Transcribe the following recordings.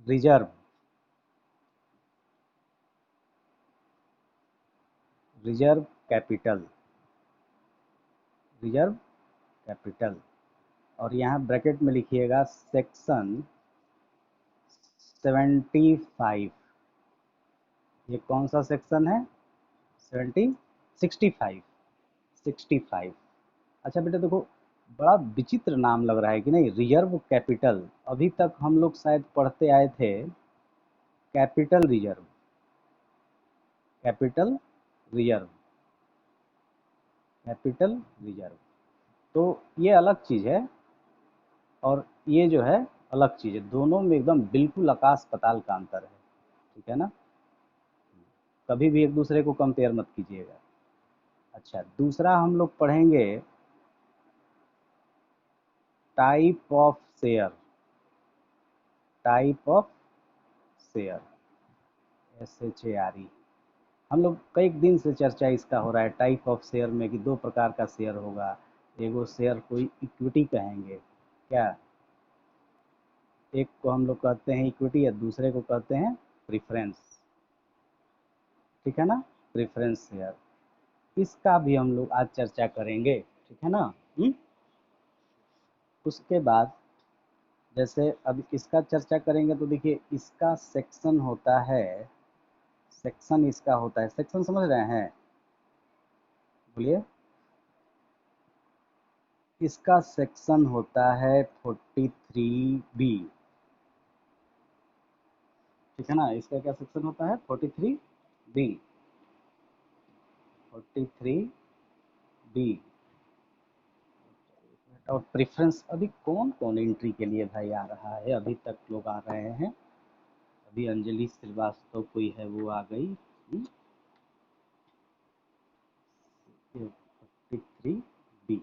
Reserve, reserve capital, reserve capital. और यहाँ bracket में लिखिएगा सेक्शन 75। ये कौन सा सेक्शन है? 70, 65, 65। अच्छा बेटा देखो, बड़ा विचित्र नाम लग रहा है कि नहीं, रिजर्व कैपिटल। अभी तक हम लोग शायद पढ़ते आए थे capital reserve, capital reserve, capital reserve. तो ये अलग चीज़ है और ये जो है अलग चीज़ है, दोनों में एकदम बिल्कुल आकाश पताल का अंतर है। ठीक है ना? कभी भी एक दूसरे को कंपेयर मत कीजिएगा। अच्छा, दूसरा हम लोग पढ़ेंगे type of share, type of share, SHARE। हम लोग कई दिन से चर्चा इसका हो रहा है टाइप ऑफ शेयर में कि दो प्रकार का शेयर होगा। एगो शेयर को इक्विटी कहेंगे क्या, एक को हम लोग कहते हैं इक्विटी या दूसरे को कहते हैं प्रिफरेंस। ठीक है ना? प्रिफरेंस शेयर, इसका भी हम लोग आज चर्चा करेंगे। ठीक है ना? उसके बाद जैसे अब इसका चर्चा करेंगे तो देखिए इसका सेक्शन होता है, सेक्शन इसका होता है, सेक्शन समझ रहे हैं? बोलिए। इसका सेक्शन होता है 43B। ठीक है ना? इसका क्या सेक्शन होता है? 43B, 43B। और प्रेफरेंस अभी कौन कौन एंट्री के लिए भाई आ रहा है? अभी तक लोग आ रहे हैं। अभी अंजलि श्रीवास्तव कोई है वो आ गई। 43B।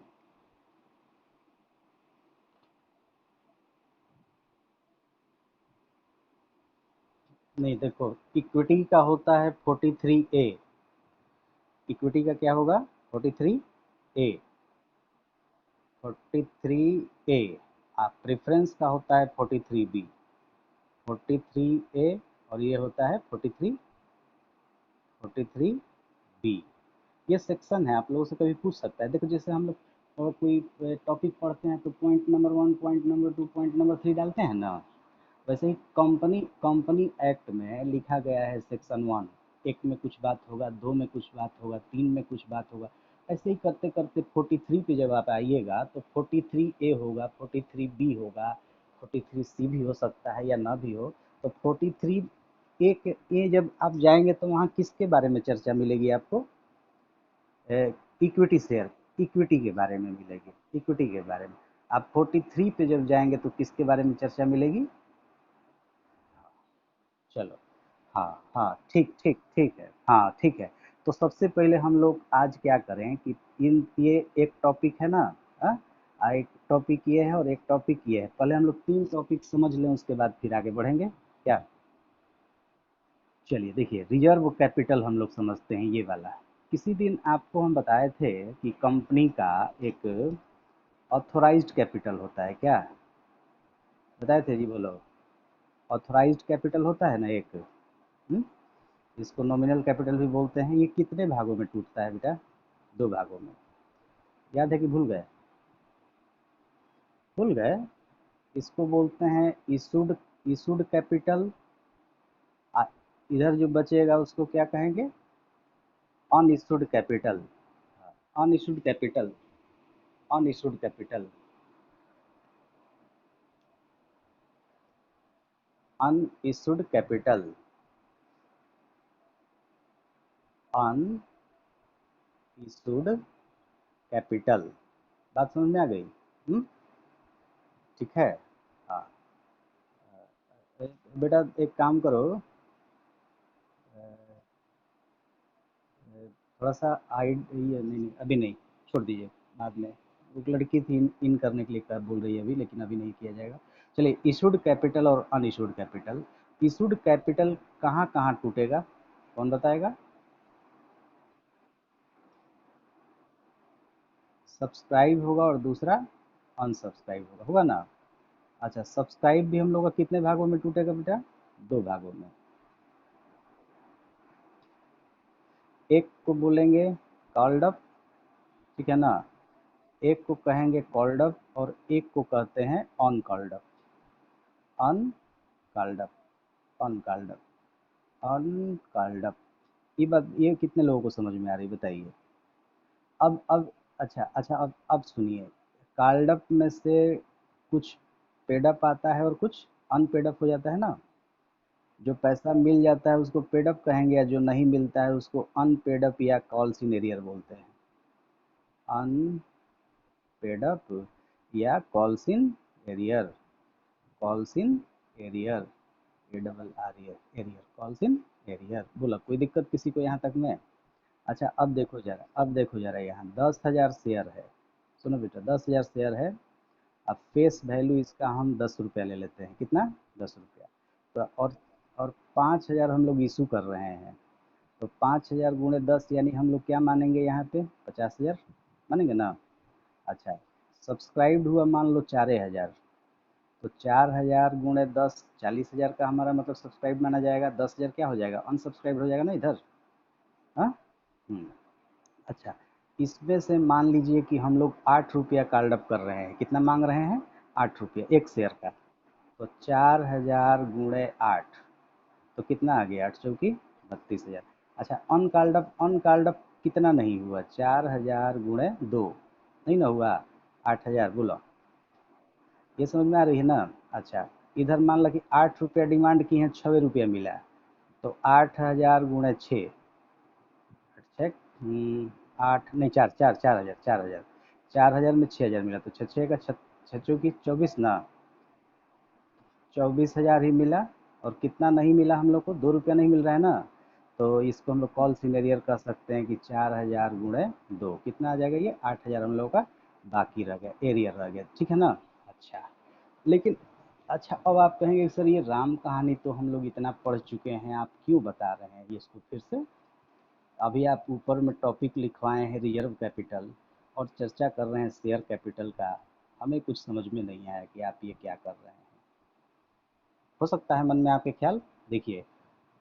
नहीं देखो, इक्विटी का होता है 43A। इक्विटी का क्या होगा? 43A, 43A। आप प्रेफरेंस का होता है 43B, 43A। और ये होता है 43B। ये सेक्शन है, आप लोगों से कभी पूछ सकता है। देखो जैसे हम लोग कोई टॉपिक पढ़ते हैं तो point number 1, point number 2, point number 3 डालते हैं ना, वैसे ही कंपनी कंपनी एक्ट में लिखा गया है सेक्शन 1। एक में कुछ बात होगा, दो में कुछ बात होगा, तीन में कुछ बात होगा। ऐसे ही करते करते 43 पे जब आप आइएगा तो 43A होगा, 43B होगा, 43C भी हो सकता है या ना भी हो। तो 43A के ए जब आप जाएंगे तो वहाँ किसके बारे में चर्चा मिलेगी आपको? इक्विटी शेयर, इक्विटी के बारे में मिलेगी, इक्विटी के बारे में। आप 43 पे जब जाएंगे तो किसके बारे में चर्चा मिलेगी? चलो, हाँ हाँ, ठीक ठीक ठीक है, हाँ ठीक है। तो सबसे पहले हम लोग आज क्या करें कि इन ये एक टॉपिक है ना, हाँ? एक टॉपिक ये है और एक टॉपिक ये है। पहले हम लोग तीन टॉपिक समझ लें, उसके बाद फिर आगे बढ़ेंगे क्या? चलिए देखिए, रिजर्व कैपिटल हम लोग समझते हैं ये वाला। किसी दिन आपको हम बताए थे कि कंपनी का एक ऑथोराइज्ड कैपिटल होता है क्या? बताए थे जी, बोलो। ऑथोराइज्ड कैपिटल होता है ना एक, हम्म? इसको नॉमिनल कैपिटल भी बोलते हैं। ये कितने भागों में टूटता है बेटा? दो भागों में। याद है कि भूल गए? भूल गए? इसको बोलते हैं इशूड, इशूड कैपिटल। इधर जो बचेगा उसको क्या कहेंगे? Unissued capital, unissued capital, unissued capital, unissued capital, unissued capital. बात समझ में आ गई? ठीक है। हाँ। बेटा एक काम करो, थोड़ा सा हाइड, ये नहीं नहीं अभी नहीं, छोड़ दीजिए, बाद में। एक लड़की थी इन करने के लिए कर बोल रही है अभी, लेकिन अभी नहीं किया जाएगा। चलिए, इशूड कैपिटल और अनइशूड कैपिटल। इशूड कैपिटल कहाँ कहाँ टूटेगा? कौन बताएगा? सब्सक्राइब होगा और दूसरा अनसब्सक्राइब होगा, होगा ना? अच्छा, सब्सक्राइब भी हम लोग का कितने भागों में टूटेगा बेटा? दो भागों में। एक को बोलेंगे कॉल्ड अप, ठीक है ना, एक को कहेंगे कॉल्ड अप और एक को कहते हैं ऑन कॉल्ड अप। अन called up, on called up, on called up. ये बात, ये कितने लोगों को समझ में आ रही है बताइए? अब अच्छा अच्छा, अब सुनिए, कॉल्ड अप में से कुछ पेड अप आता है और कुछ अनपेड अप हो जाता है ना। जो पैसा मिल जाता है उसको पेड अप कहेंगे, या जो नहीं मिलता है उसको अनपेड अप या कॉल इन एरियर बोलते हैं। अनपेड अप या calls in arrear, calls in arrear, A double R arrear, calls in arrear. बोला कोई दिक्कत किसी को यहाँ तक में? अच्छा, अब देखो जरा, अब देखो जरा, यहाँ 10,000 शेयर है। सुनो बेटा, 10,000 शेयर है। अब फेस वैल्यू इसका हम 10 रुपया ले लेते हैं। कितना? 10 रुपया। तो और 5,000 हम लोग इशू कर रहे हैं, तो 5,000 गुणे 10 यानी हम लोग क्या मानेंगे यहाँ पे? 50,000 मानेंगे ना। अच्छा, सब्सक्राइब्ड हुआ मान लो 4,000, तो 4,000 गुणे 10, 40,000 का हमारा मतलब सब्सक्राइब माना जाएगा। 10,000 क्या हो जाएगा? अनसब्सक्राइब हो जाएगा ना इधर। हाँ। हम्म। अच्छा, इसमें से मान लीजिए कि हम लोग 8 रुपया कार्ड अप कर रहे हैं। कितना मांग रहे हैं? 8 रुपया एक शेयर का। तो 4,000 गुणे 8, तो कितना आ गया? 8 चौकी 32,000। अच्छा, अन कार्ड अप कितना नहीं हुआ? 4,000 गुणे 2, नहीं ना हुआ? 8,000। बोलो, ये समझ में आ रही है ना? अच्छा, इधर मान लो कि 8 रुपया डिमांड की है, 6 रुपया मिला, तो 8,000 गुणे 6, छः, 8 नहीं, 4, 4, 4,000, 4,000, 4,000 में 6,000 मिला, तो छः छः का छः चौकी 24 ना, 24,000 ही मिला। और कितना नहीं मिला हम लोग को? 2 रुपया नहीं मिल रहा है ना। तो इसको हम लोग कॉल सीनियर कह सकते हैं कि 4,000 गुणे 2 कितना आ जाएगा? ये 8,000 हम लोगों का बाकी रह गया, एरियर रह गया, ठीक है ना। अच्छा, लेकिन अच्छा, अब आप कहेंगे सर ये राम कहानी तो हम लोग इतना पढ़ चुके हैं, आप क्यों बता रहे हैं ये इसको फिर से? अभी आप ऊपर में टॉपिक लिखवाए हैं रिजर्व कैपिटल और चर्चा कर रहे हैं शेयर कैपिटल का। हमें कुछ समझ में नहीं आया कि आप ये क्या कर रहे हैं। हो सकता है मन में आपके ख्याल। देखिए,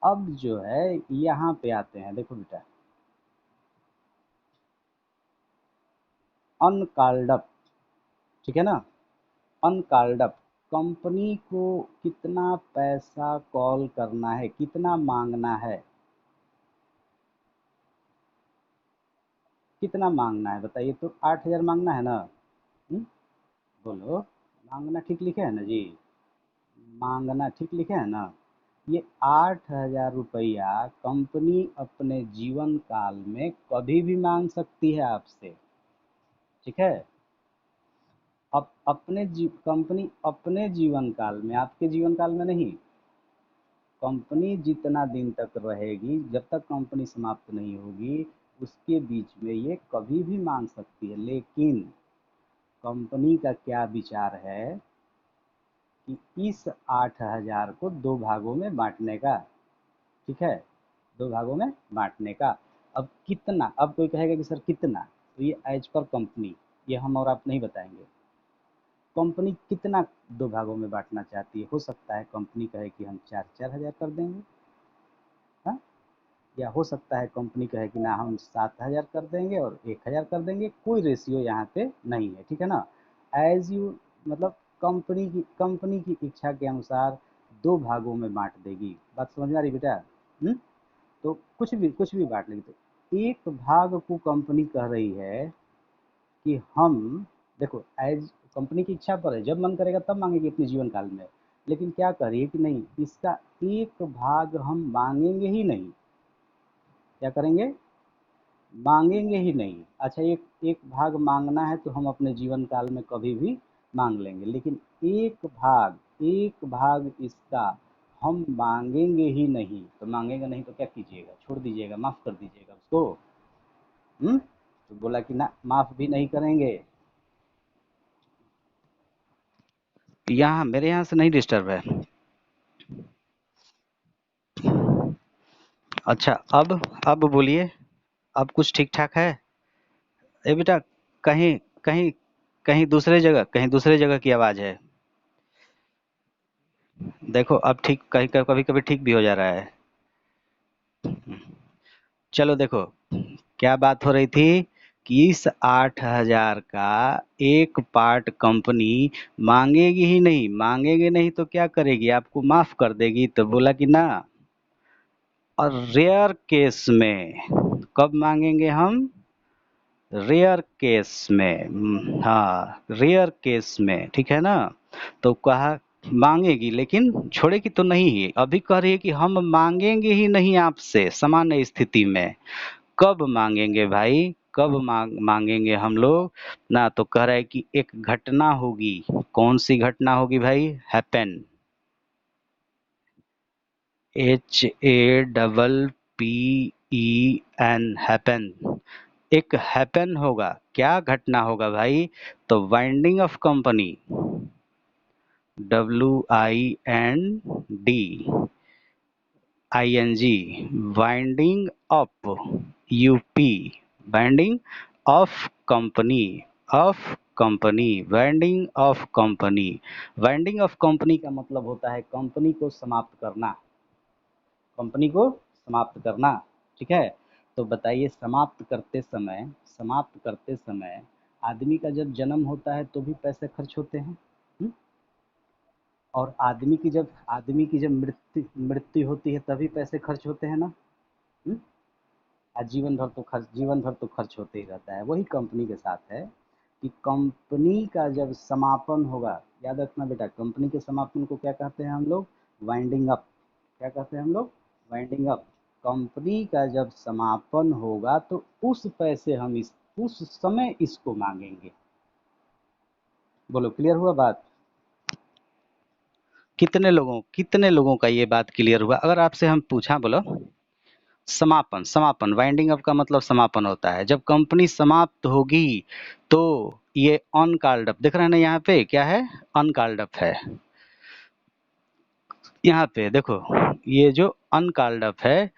अब जो है यहाँ पे आते हैं, देखो बेटा, अनकॉल्ड अप, ठीक है ना। अनकॉल्ड अप, कंपनी को कितना पैसा कॉल करना है, कितना मांगना है, कितना मांगना है बताइए? तो 8,000 मांगना है ना। हम्म? बोलो, मांगना ठीक लिखे है ना जी? मांगना ठीक लिखे है ना? ये 8,000 रुपया कंपनी अपने जीवन काल में कभी भी मांग सकती है आपसे, ठीक है। अब कंपनी अपने जीवन काल में, आपके जीवन काल में नहीं। कंपनी जितना दिन तक रहेगी, जब तक कंपनी समाप्त नहीं होगी, उसके बीच में ये कभी भी मांग सकती है। लेकिन कंपनी का क्या विचार है कि इस 8,000 को दो भागों में बांटने का, ठीक है, दो भागों में बांटने का। अब कितना, अब कोई कहेगा कि सर कितना, तो ये एज पर कंपनी, ये हम और आप नहीं बताएंगे। कंपनी कितना दो भागों में बांटना चाहती है? हो सकता है कंपनी कहे कि हम 4,000 कर देंगे, हाँ, या हो सकता है कंपनी कहे कि ना हम 7,000 कर देंगे और 1,000 कर देंगे। कोई रेशियो यहाँ पे नहीं है, ठीक है ना। एज यू, मतलब कंपनी की इच्छा के अनुसार दो भागों में बांट देगी। बात समझ में आ रही बेटा? हम्म? तो कुछ भी बांट लेगी। तो एक भाग को कंपनी कह रही है कि हम, देखो, एज कंपनी की इच्छा पर है, जब मन करेगा तब मांगेगी अपने जीवन काल में। लेकिन क्या करिए कि नहीं, इसका एक भाग हम मांगेंगे ही नहीं। क्या करेंगे? मांगेंगे ही नहीं। अच्छा, एक एक भाग मांगना है तो हम अपने जीवन काल में कभी भी मांग लेंगे, लेकिन एक भाग इसका हम मांगेंगे ही नहीं। तो मांगेंगे नहीं तो क्या कीजिएगा? छोड़ दीजिएगा, माफ कर दीजिएगा उसको। तो बोला कि ना, माफ भी नहीं करेंगे। यहाँ मेरे यहाँ से नहीं डिस्टर्ब है। अच्छा, अब बोलिए, अब कुछ ठीक ठाक है? ए बेटा, कहीं कहीं कहीं दूसरे जगह की आवाज़ है। देखो अब ठीक, कहीं कभी कभी ठीक भी हो जा रहा है। चलो देखो, क्या बात हो रही थी कि इस 8,000 का एक पार्ट कंपनी मांगेगी ही नहीं, मांगेगी नहीं तो क्या करेगी, आपको माफ कर देगी। तो बोला कि ना, और रेयर केस में कब मांगेंगे हम, रेयर केस में, हाँ रेयर केस में, ठीक है ना। तो कहा मांगेगी, लेकिन छोड़ेगी तो नहीं ही। अभी कह रही है कि हम मांगेंगे ही नहीं आपसे सामान्य स्थिति में। कब मांगेंगे भाई, कब मांगेंगे हम लोग ना। तो कह रहा है कि एक घटना होगी। कौन सी घटना होगी भाई, हैपन, HAPPEN, हैपन। एक हैपन होगा, क्या घटना होगा भाई, तो winding of company, WINDING, winding up, UP, winding of company, of company, winding of company. Winding of company का मतलब होता है कंपनी को समाप्त करना, कंपनी को समाप्त करना, ठीक है। तो बताइए, समाप्त करते समय, समाप्त करते समय आदमी का जब जन्म होता है तो भी पैसे खर्च होते हैं, हुँ? और आदमी की जब मृत्यु मृत्यु होती है तभी पैसे खर्च होते हैं ना, हुँ? जीवन भर तो खर्च होते ही रहता है। वही कंपनी के साथ है कि कंपनी का जब समापन होगा, याद रखना बेटा, कंपनी के समापन को क्या कहते हैं हम लोग, वाइंडिंग अप। क्या कहते हैं हम लोग, वाइंडिंग अप। कंपनी का जब समापन होगा तो उस पैसे हम इस उस समय इसको मांगेंगे। बोलो, क्लियर हुआ बात। कितने लोगों का ये बात क्लियर हुआ, अगर आपसे हम पूछा, बोलो। समापन, समापन, वाइंडिंग अप का मतलब समापन होता है। जब कंपनी समाप्त होगी तो ये अनकॉल्ड अप, देख रहे हैं ना, यहाँ पे क्या है, अनकॉल्ड अप है। यहाँ पे देखो, ये जो अनकॉल्ड अप है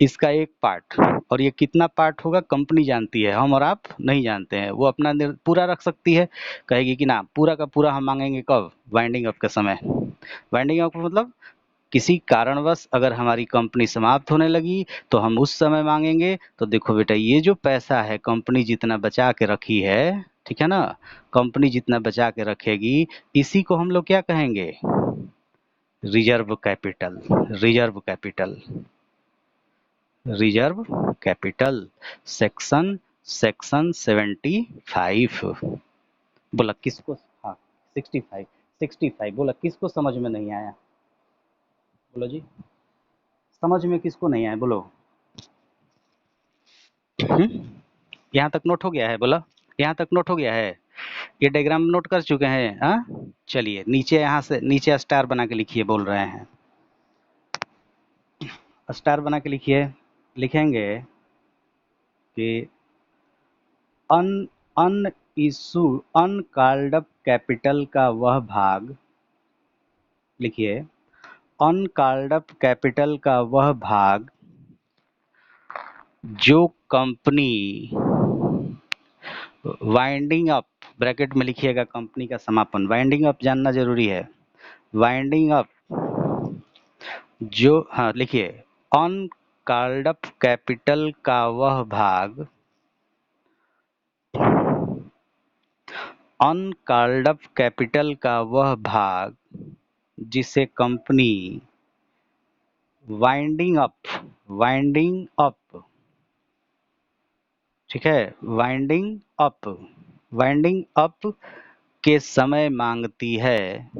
इसका एक पार्ट, और ये कितना पार्ट होगा कंपनी जानती है, हम और आप नहीं जानते हैं। वो अपना पूरा रख सकती है, कहेगी कि ना पूरा का पूरा हम मांगेंगे कब, वाइंडिंग अप के समय। वाइंडिंग अप मतलब किसी कारणवश अगर हमारी कंपनी समाप्त होने लगी तो हम उस समय मांगेंगे। तो देखो बेटा, ये जो पैसा है कंपनी जितना बचा के रखी है, ठीक है ना, कंपनी जितना बचा के रखेगी, इसी को हम लोग क्या कहेंगे, reserve capital, reserve capital, reserve capital. Section section 75। बोला किसको, हाँ 65, 65 बोला, किसको समझ में नहीं आया, बोलो जी, समझ में किसको नहीं आया, बोलो। यहाँ तक नोट हो गया है, बोला, यहाँ तक नोट हो गया है, ये डायग्राम नोट कर चुके हैं, हाँ। चलिए नीचे, यहाँ से नीचे स्टार बना के लिखिए, बोल रहे हैं, स्टार बना के लिखिए। लिखेंगे कि अन अन इशू अनकॉल्ड अप कैपिटल का वह भाग, लिखिए, अनकॉल्ड अप कैपिटल का वह भाग जो कंपनी वाइंडिंग अप, ब्रैकेट में लिखिएगा कंपनी का समापन, वाइंडिंग अप जानना जरूरी है। वाइंडिंग अप जो, हाँ लिखिए, अनकॉल्ड अप कैपिटल का वह भाग, अनकॉल्ड अप कैपिटल का वह भाग जिसे company winding up, winding up, ठीक है, वाइंडिंग अप, वाइंडिंग अप के समय मांगती है,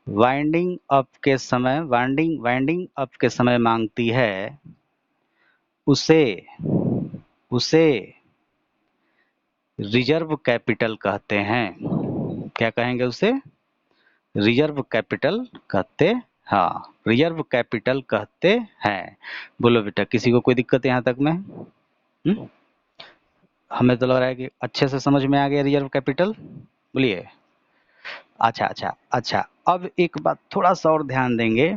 वाइंडिंग अप के समय, वाइंडिंग वाइंडिंग अप के समय मांगती है, उसे उसे रिजर्व कैपिटल कहते हैं। क्या कहेंगे उसे, रिजर्व कैपिटल कहते, हाँ रिजर्व कैपिटल कहते हैं। बोलो बेटा, किसी को कोई दिक्कत यहाँ तक में, हमें तो लग रहा है कि अच्छे से समझ में आ गया रिजर्व कैपिटल, बोलिए। अच्छा अच्छा अच्छा, अब एक बात थोड़ा सा और ध्यान देंगे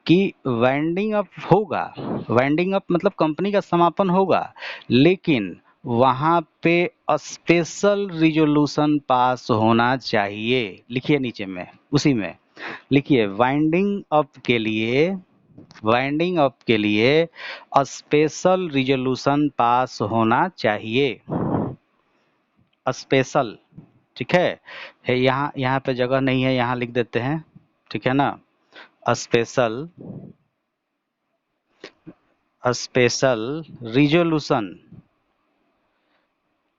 कि वाइंडिंग अप होगा, वाइंडिंग अप मतलब कंपनी का समापन होगा, लेकिन वहां पे स्पेशल रिजोल्यूशन पास होना चाहिए। लिखिए नीचे में, उसी में लिखिए वाइंडिंग अप के लिए स्पेशल रिजोल्यूशन पास होना चाहिए। स्पेशल, ठीक है यहाँ यहाँ पे जगह नहीं है, यहाँ लिख देते हैं, ठीक है ना। स्पेशल स्पेशल रिजोल्यूशन,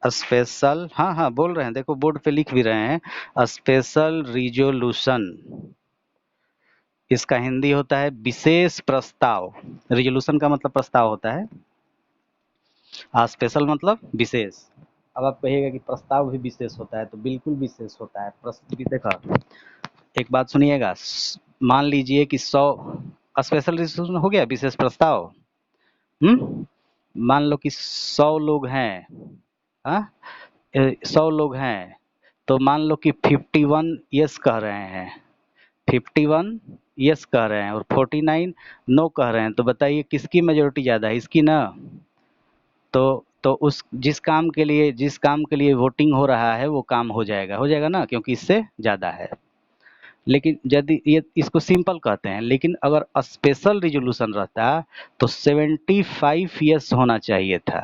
स्पेशल, हाँ हाँ बोल रहे हैं, देखो बोर्ड पे लिख भी रहे हैं, स्पेशल रिजोल्यूशन। इसका हिंदी होता है विशेष प्रस्ताव। रिजोल्यूशन का मतलब प्रस्ताव होता है, स्पेशल मतलब विशेष। अब आप कहिएगा कि प्रस्ताव भी विशेष होता है, तो बिल्कुल विशेष होता है। देखा, एक बात सुनिएगा, मान लीजिए कि 100 स्पेशल रिजोल्यूशन हो गया, विशेष प्रस्ताव। मान लो कि 100 लोग हैं, हाँ 100 लोग हैं, तो मान लो कि 51 यस कह रहे हैं, 51 यस कह रहे हैं और 49 नो कह रहे हैं, तो बताइए किसकी मेजोरिटी ज़्यादा है, इसकी ना। तो उस जिस काम के लिए वोटिंग हो रहा है वो काम हो जाएगा ना, क्योंकि इससे ज़्यादा है। लेकिन यदि ये इसको सिंपल कहते हैं, लेकिन अगर स्पेशल रिजोल्यूशन रहता तो 75 यस होना चाहिए था।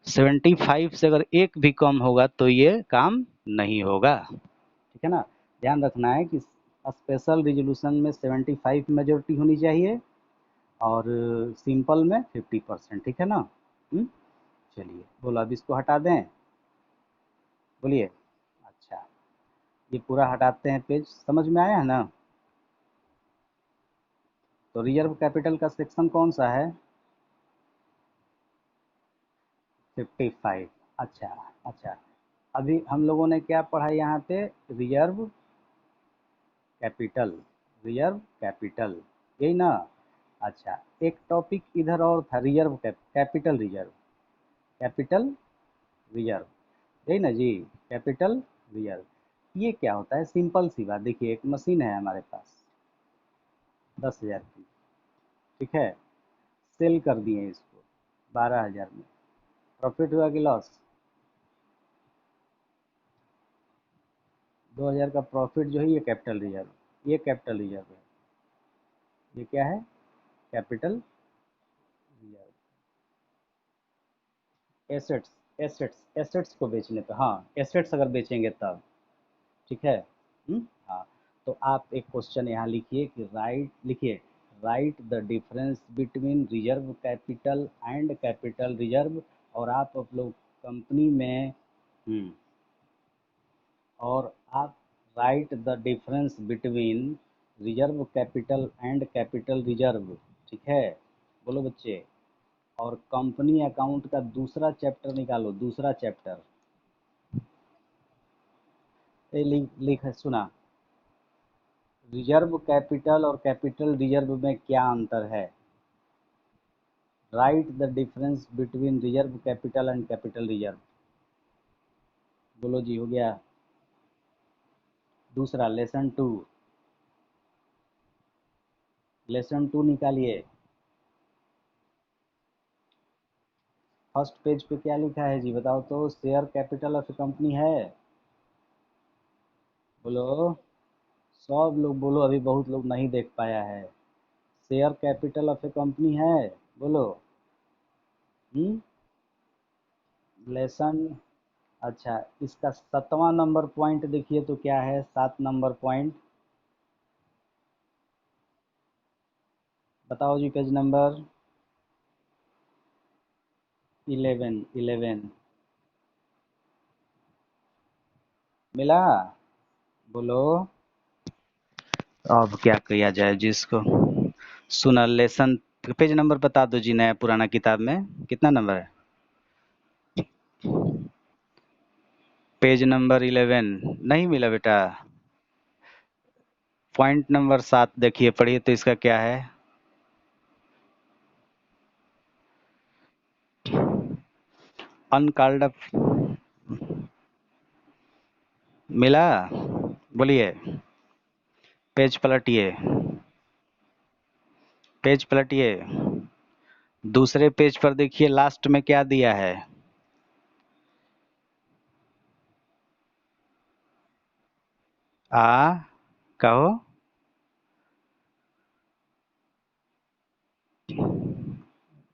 75 से अगर एक भी कम होगा तो ये काम नहीं होगा, ठीक है ना। ध्यान रखना है कि स्पेशल रिजोल्यूशन में 75 मेजोरिटी होनी चाहिए और सिंपल में 50%, ठीक है ना। चलिए बोलो, अब इसको हटा दें, बोलिए। अच्छा, ये पूरा हटाते हैं, पेज समझ में आया है ना। तो रिजर्व कैपिटल का सेक्शन कौन सा है? 55। अच्छा अच्छा, अभी हम लोगों ने क्या पढ़ा यहाँ पे? रिजर्व कैपिटल, रिजर्व कैपिटल, यही ना। अच्छा, एक टॉपिक इधर और था, reserve capital reserve, capital reserve, यही ना जी। कैपिटल रिजर्व, ये क्या होता है? सिंपल सी बात, देखिए एक मशीन है हमारे पास 10,000 की, ठीक है, सेल कर दिए इसको 12,000 में, प्रॉफिट हुआ कि लॉस? 2,000 का प्रॉफिट जो है ये कैपिटल रिजर्व, ये कैपिटल रिजर्व है। ये क्या है? Capital reserve. एसेट्स, एसेट्स को बेचने पे, हाँ एसेट्स अगर बेचेंगे तब, ठीक है। हाँ, तो आप एक क्वेश्चन यहाँ लिखिए कि right the difference between reserve capital and capital reserve. और आप लोग कंपनी में, हम्म, और आप right the difference between reserve capital and capital reserve, ठीक है। बोलो बच्चे। और कंपनी अकाउंट का दूसरा चैप्टर निकालो, दूसरा चैप्टर, ये लिख सुना, रिजर्व कैपिटल और कैपिटल रिजर्व में क्या अंतर है? Right the difference between reserve capital and capital reserve. बोलो जी, हो गया। दूसरा लेसन टू, लेसन टू निकालिए। फर्स्ट पेज पे क्या लिखा है जी, बताओ तो। शेयर कैपिटल ऑफ कंपनी है, बोलो। सब लोग बोलो, अभी बहुत लोग नहीं देख पाया है। Share capital of A company है, बोलो। हम्म, लेसन, अच्छा, इसका 7वां नंबर पॉइंट देखिए तो क्या है? 7 नंबर पॉइंट, बताओ जी, पेज नंबर 11 मिला, बोलो। अब क्या किया जाए जिसको। सुना, लेसन, पेज नंबर बता दो जी, नया पुराना किताब में कितना नंबर है? पेज नंबर 11 नहीं मिला बेटा। पॉइंट नंबर 7 देखिए, पढ़िए तो इसका क्या है? अनकॉल्ड अप, मिला, बोलिए। पेज पलटिए, पेज पलटिए, दूसरे पेज पर देखिए, लास्ट में क्या दिया है? आ, कहो।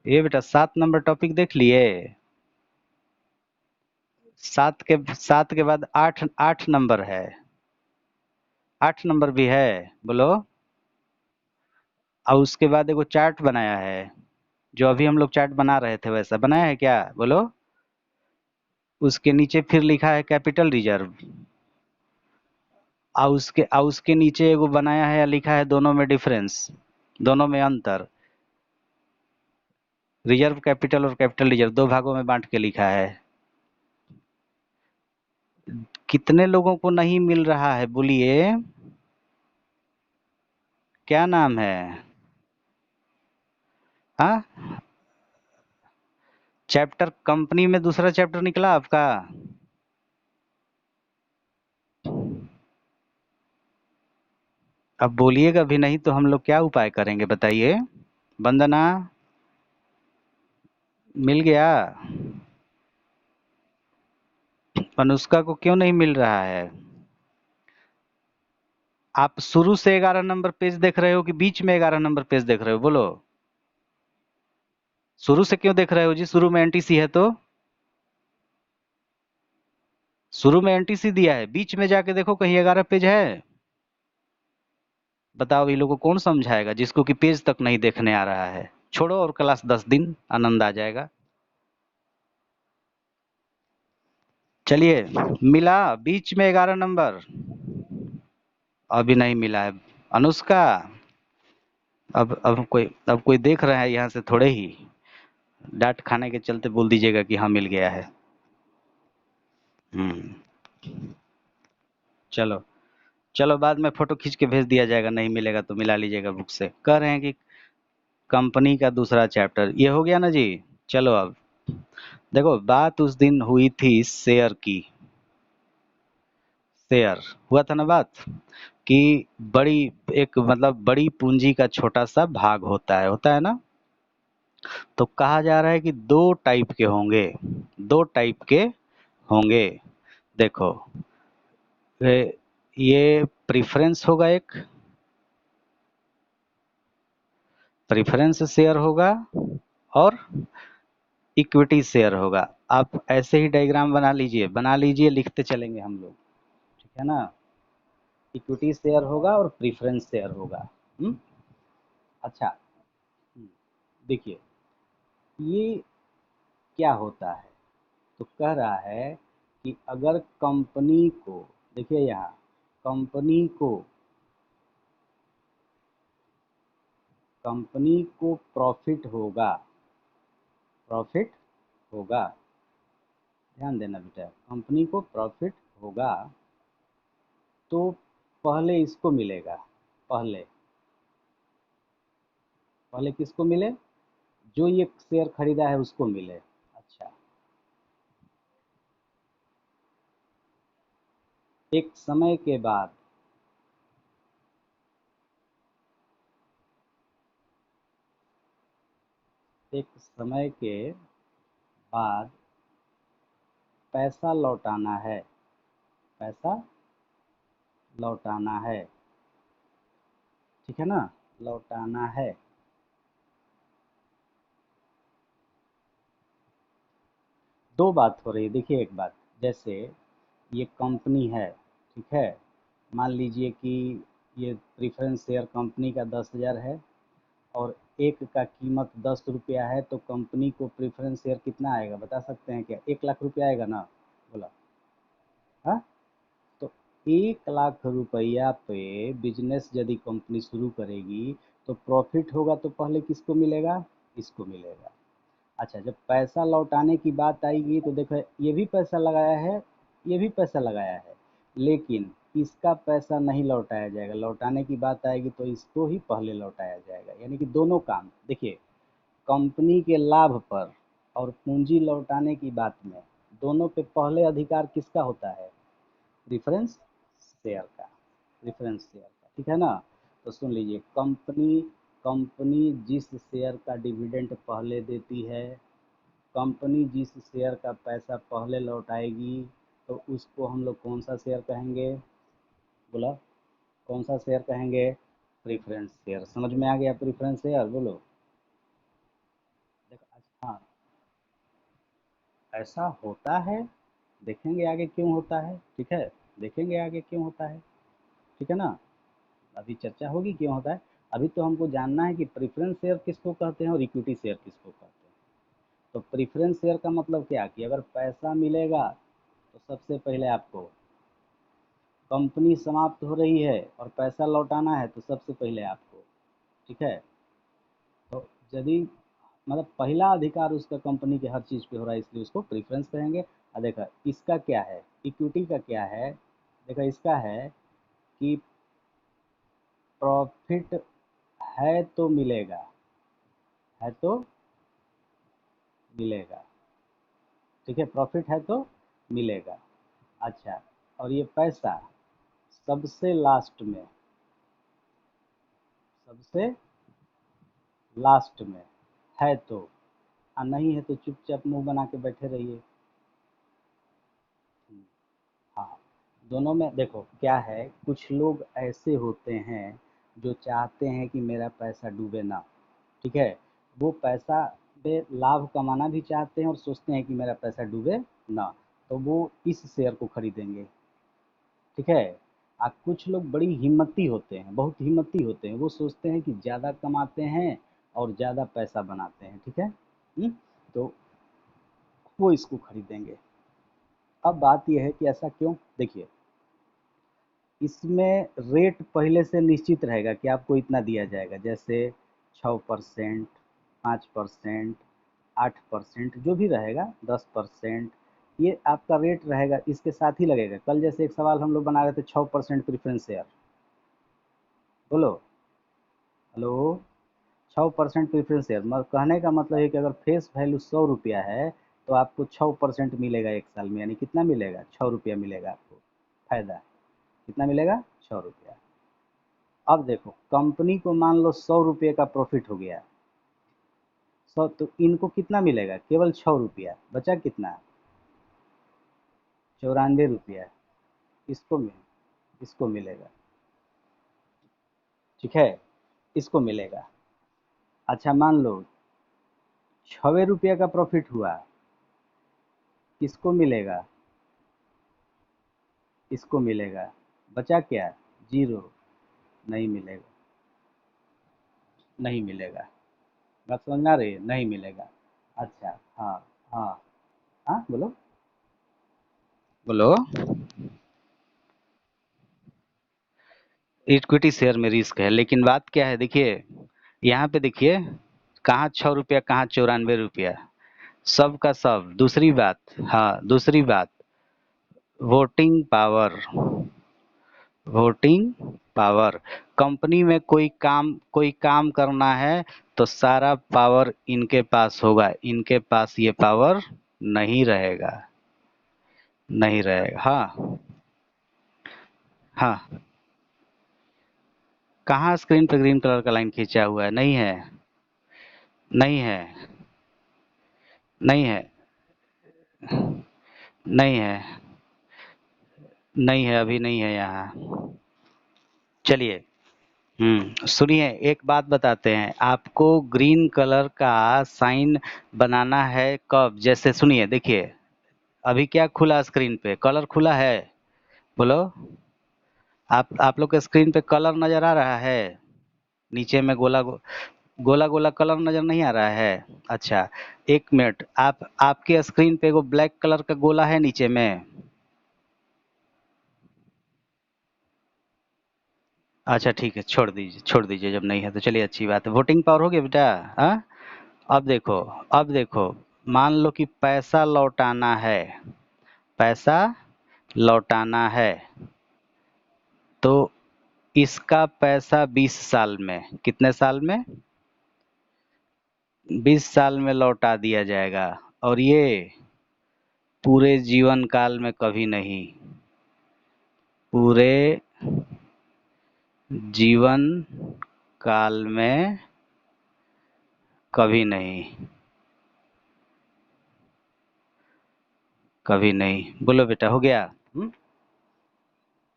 ये बेटा 7 नंबर टॉपिक देख लिए? 7 के बाद 8 8 नंबर है। 8 नंबर भी है। बोलो। और उसके बाद एगो चार्ट बनाया है, जो अभी हम लोग चार्ट बना रहे थे वैसा बनाया है क्या? बोलो। उसके नीचे फिर लिखा है कैपिटल रिजर्व। और उसके नीचे एगो बनाया है, लिखा है दोनों में डिफरेंस, दोनों में अंतर। रिजर्व कैपिटल और कैपिटल रिजर्व दो भागों में बांट के लिखा है। कितने लोगों को नहीं मिल रहा है बोलिए? क्या नाम है? हाँ, चैप्टर कंपनी में दूसरा चैप्टर निकला आपका? अब बोलिएगा भी नहीं तो हम लोग क्या उपाय करेंगे बताइए? वंदना, मिल गया? अनुष्का को क्यों नहीं मिल रहा है? आप शुरू से 11 नंबर पेज देख रहे हो कि बीच में 11 नंबर पेज देख रहे हो? बोलो। शुरू से क्यों देख रहे हो जी? शुरू में एनटीसी है तो? शुरू में एनटीसी दिया है, बीच में जाके देखो कहीं 11 पेज है? बताओ, ये लोगों को कौन समझाएगा जिसको कि पेज तक नहीं देखने आ रहा है? छोड़ो, और क्लास 10 दिन आनंद आ जाएगा। चलिए, मिला बीच में 11 नंबर? अभी नहीं मिला है। अनुष्का, अब कोई देख रहा है यहाँ से थोड़े ही, डांट खाने के चलते बोल दीजिएगा कि हाँ मिल गया है। हम्म। चलो, चलो बाद में फोटो खींच के भेज दिया जाएगा, नहीं मिलेगा तो मिला लीजिएगा बुक से। कह रहे हैं कि कंपनी का दूसरा चैप्टर ये हो गया ना जी। चलो अब देखो, बात उस दिन हुई थी शेयर की। शेयर हुआ था ना बात, कि बड़ी, एक मतलब बड़ी पूंजी का छोटा सा भाग होता है ना? तो कहा जा रहा है कि दो टाइप के होंगे, दो टाइप के होंगे। देखो, ये प्रेफरेंस होगा, एक प्रेफरेंस शेयर होगा और इक्विटी शेयर होगा। आप ऐसे ही डायग्राम बना लीजिए, लिखते चलेंगे हम लोग, ठीक है ना? इक्विटी शेयर होगा और प्रेफरेंस शेयर होगा। हम्म। अच्छा। हम्म, देखिए, ये क्या होता है? तो कह रहा है कि अगर कंपनी को, देखिए यहाँ, कंपनी को कंपनी को प्रॉफिट होगा, प्रॉफिट होगा, ध्यान देना बेटा, कंपनी को प्रॉफिट होगा तो पहले इसको मिलेगा। पहले पहले किसको मिले? जो ये शेयर खरीदा है उसको मिले। अच्छा, एक समय के बाद, एक समय के बाद पैसा लौटाना है, पैसा लौटाना है, ठीक है ना? लौटाना है। दो बात हो रही है, देखिए एक बात, जैसे ये कंपनी है, ठीक है? मान लीजिए कि ये प्रेफरेंस शेयर कंपनी का 10,000 है और एक का कीमत 10 रुपया है, तो कंपनी को प्रेफरेंस शेयर कितना आएगा बता सकते हैं क्या? 1 लाख रुपया आएगा ना? बोला। हाँ, तो 1 लाख रुपया पे बिजनेस यदि कंपनी शुरू करेगी तो प्रॉफिट होगा तो पहले किसको मिलेगा? इसको मिलेगा। अच्छा, जब पैसा लौटाने की बात आएगी तो देखो, ये भी पैसा लगाया है, ये भी पैसा लगाया है, लेकिन इसका पैसा नहीं लौटाया जाएगा। लौटाने की बात आएगी तो इसको ही पहले लौटाया जाएगा। यानी कि दोनों काम, देखिए, कंपनी के लाभ पर और पूंजी लौटाने की बात में, दोनों पे पहले अधिकार किसका होता है? प्रेफरेंस शेयर का, प्रेफरेंस शेयर का, ठीक है ना? तो सुन लीजिए, कंपनी कंपनी जिस शेयर का डिविडेंड पहले देती है, कंपनी जिस शेयर का पैसा पहले लौटाएगी, तो उसको हम लोग कौन सा शेयर कहेंगे? बोला, कौन सा शेयर कहेंगे? Preference share. समझ में आ गया? प्रेफरेंस शेयर, बोलो। ऐसा होता है, देखेंगे आगे क्यों होता है, ठीक है, देखेंगे आगे क्यों होता है, ठीक है ना। अभी चर्चा होगी क्यों होता है। अभी तो हमको जानना है कि प्रेफरेंस शेयर किसको कहते हैं और इक्विटी शेयर किसको कहते हैं। तो प्रेफरेंस शेयर का मतलब क्या कि अगर पैसा मिलेगा तो सबसे पहले आपको, कंपनी समाप्त हो रही है और पैसा लौटाना है तो सबसे पहले आपको, ठीक है। तो यदि मतलब पहला अधिकार उसका कंपनी के हर चीज़ पे हो रहा है इसलिए उसको प्रेफरेंस कहेंगे। और देखा इसका क्या है, इक्विटी का क्या है, देखा इसका है कि प्रॉफिट है तो मिलेगा, है तो मिलेगा, ठीक है, प्रॉफिट है तो मिलेगा। अच्छा, और ये पैसा सबसे लास्ट में, सबसे लास्ट में है तो, और नहीं है तो चुपचाप मुंह बना के बैठे रहिए। हाँ, दोनों में देखो क्या है, कुछ लोग ऐसे होते हैं जो चाहते हैं कि मेरा पैसा डूबे ना, ठीक है, वो पैसा पे लाभ कमाना भी चाहते हैं और सोचते हैं कि मेरा पैसा डूबे ना, तो वो इस शेयर को खरीदेंगे, ठीक है। कुछ लोग बड़ी हिम्मती होते हैं, बहुत हिम्मती होते हैं, वो सोचते हैं कि ज़्यादा कमाते हैं और ज़्यादा पैसा बनाते हैं, ठीक है। तो वो इसको खरीदेंगे। अब बात यह है कि ऐसा क्यों, देखिए इसमें रेट पहले से निश्चित रहेगा कि आपको इतना दिया जाएगा, जैसे 6%, 5%, 8% जो भी रहेगा, 10%, ये आपका रेट रहेगा, इसके साथ ही लगेगा। कल जैसे एक सवाल हम लोग बना रहे थे, 6% प्रेफरेंस शेयर, बोलो, हेलो, 6% प्रेफरेंस शेयर, मतलब कहने का मतलब है कि अगर फेस वैल्यू 100 रुपया है तो आपको 6% मिलेगा एक साल में, यानी कितना मिलेगा, 6 रुपया मिलेगा आपको फायदा, कितना मिलेगा, 6 रुपया। अब देखो कंपनी को मान लो 100 रुपये का प्रॉफिट हो गया, 100, तो इनको कितना मिलेगा, केवल 6 रुपया बचा, कितना, 94 रुपया, इसको मिल इसको मिलेगा, ठीक है, इसको मिलेगा। अच्छा मान लो 6 रुपया का प्रॉफिट हुआ, किसको मिलेगा, इसको मिलेगा, बचा क्या, जीरो, नहीं मिलेगा, नहीं मिलेगा, बात समझ में आ रही है, नहीं मिलेगा। अच्छा, हाँ, हाँ, हाँ, बोलो, बोलो। इक्विटी शेयर में रिस्क है, लेकिन बात क्या है, देखिए यहाँ पे देखिए, कहाँ 6 रुपया, कहाँ 94 रुपया, सब का सब। दूसरी बात, हाँ दूसरी बात, voting power, voting power, company में कोई काम करना है तो सारा पावर इनके पास होगा, इनके पास ये पावर नहीं रहेगा, नहीं रहेगा, हाँ, हाँ। कहाँ स्क्रीन पे ग्रीन कलर का लाइन खींचा हुआ है, नहीं है, नहीं है, नहीं है, नहीं है, नहीं है, अभी नहीं है यहाँ। चलिए, सुनिए एक बात बताते हैं आपको, ग्रीन कलर का साइन बनाना है कब, जैसे सुनिए देखिए, अभी क्या खुला स्क्रीन पे, कलर खुला है, बोलो, आप लोग के स्क्रीन पे कलर नजर आ रहा है, नीचे में गोला गोला कलर नजर नहीं आ रहा है। अच्छा, एक मिनट, आपके स्क्रीन पे वो ब्लैक कलर का गोला है नीचे में। अच्छा ठीक है, छोड़ दीजिए, जब नहीं है तो चलिए, अच्छी बात है, वोटिंग पावर हो गया बेटा। हाँ, अब देखो, अब देखो, मान लो कि पैसा लौटाना है, पैसा लौटाना है, तो इसका पैसा 20 साल में, कितने साल में, 20 साल में लौटा दिया जाएगा, और ये पूरे जीवन काल में कभी नहीं, पूरे जीवन काल में कभी नहीं, कभी नहीं, बोलो बेटा, हो गया।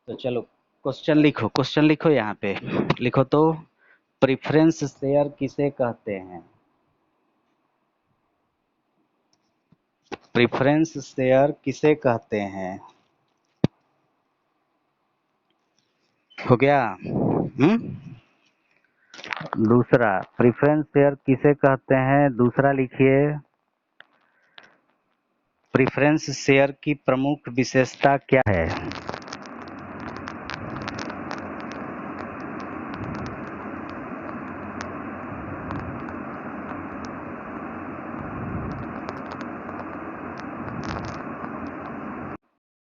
तो चलो क्वेश्चन लिखो, क्वेश्चन लिखो, यहाँ पे लिखो तो, प्रेफरेंस शेयर किसे कहते हैं, प्रेफरेंस शेयर किसे कहते हैं? हो गया। दूसरा, प्रेफरेंस शेयर किसे कहते हैं? दूसरा लिखिए, प्रेफरेंस शेयर की प्रमुख विशेषता क्या है?